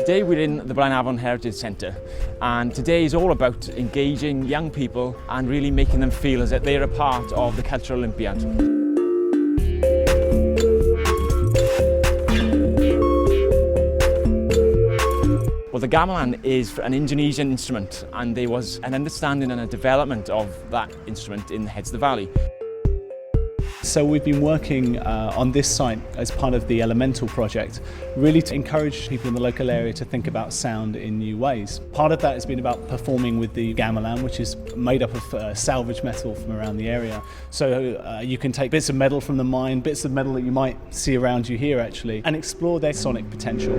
Today we're in the Blaenavon Heritage Centre, and today is all about engaging young people and really making them feel as if they're a part of the Cultural Olympiad. Well, the gamelan is an Indonesian instrument, and there was an understanding and a development of that instrument in the Heads of the Valley. So we've been working on this site as part of the Elemental project, really to encourage people in the local area to think about sound in new ways. Part of that has been about performing with the gamelan, which is made up of salvage metal from around the area. So you can take bits of metal from the mine, bits of metal that you might see around you here actually, and explore their sonic potential.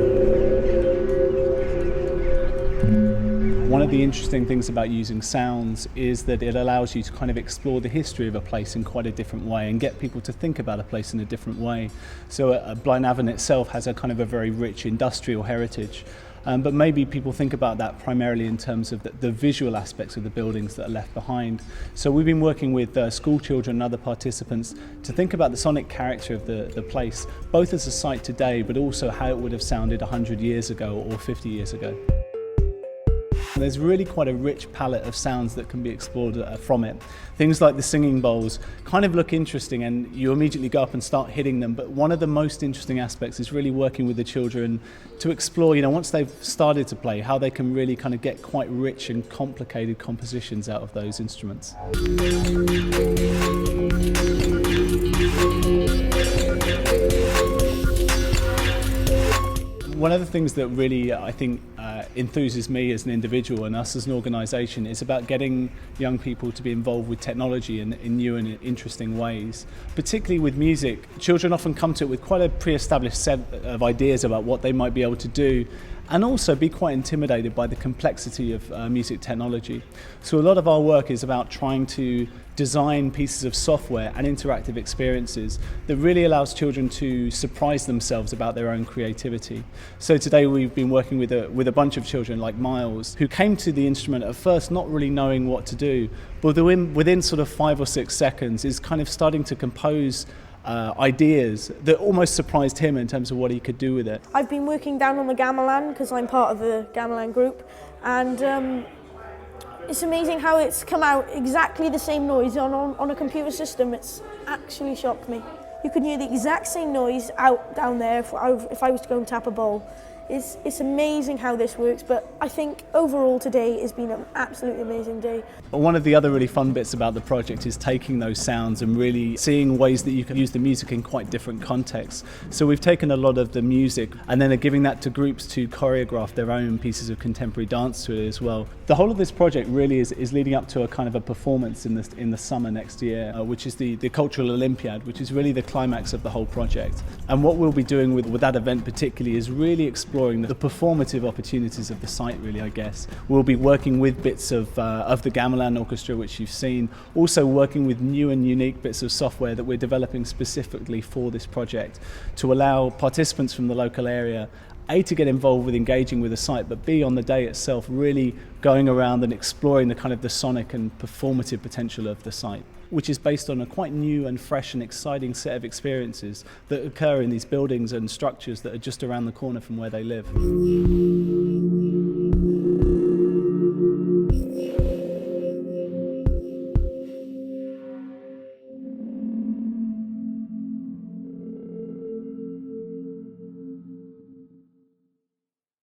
One of the interesting things about using sounds is that it allows you to kind of explore the history of a place in quite a different way and get people to think about a place in a different way. So Blaenavon itself has a kind of a very rich industrial heritage, but maybe people think about that primarily in terms of the visual aspects of the buildings that are left behind. So we've been working with school children and other participants to think about the sonic character of the place, both as a site today, but also how it would have sounded 100 years ago or 50 years ago. There's really quite a rich palette of sounds that can be explored from it. Things like the singing bowls kind of look interesting and you immediately go up and start hitting them, but one of the most interesting aspects is really working with the children to explore, once they've started to play, how they can really kind of get quite rich and complicated compositions out of those instruments. One of the things that really, I think, enthuses me as an individual and us as an organisation is about getting young people to be involved with technology in new and interesting ways. Particularly with music, children often come to it with quite a pre-established set of ideas about what they might be able to do, and also be quite intimidated by the complexity of music technology. So a lot of our work is about trying to design pieces of software and interactive experiences that really allows children to surprise themselves about their own creativity. So today we've been working with a bunch of children like Miles, who came to the instrument at first not really knowing what to do, but within sort of 5 or 6 seconds is kind of starting to compose ideas that almost surprised him in terms of what he could do with it. I've been working down on the gamelan because I'm part of the gamelan group, and it's amazing how it's come out exactly the same noise on a computer system. It's actually shocked me. You can hear the exact same noise out down there if I was to go and tap a bowl. It's amazing how this works, but I think overall today has been an absolutely amazing day. One of the other really fun bits about the project is taking those sounds and really seeing ways that you can use the music in quite different contexts. So we've taken a lot of the music and then are giving that to groups to choreograph their own pieces of contemporary dance to it as well. The whole of this project really is leading up to a kind of a performance in the summer next year, which is the Cultural Olympiad, which is really the climax of the whole project. And what we'll be doing with that event particularly is really exploring the performative opportunities of the site, really, I guess. We'll be working with bits of the gamelan orchestra, which you've seen, also working with new and unique bits of software that we're developing specifically for this project to allow participants from the local area A, to get involved with engaging with the site, but B, on the day itself, really going around and exploring the sonic and performative potential of the site, which is based on a quite new and fresh and exciting set of experiences that occur in these buildings and structures that are just around the corner from where they live.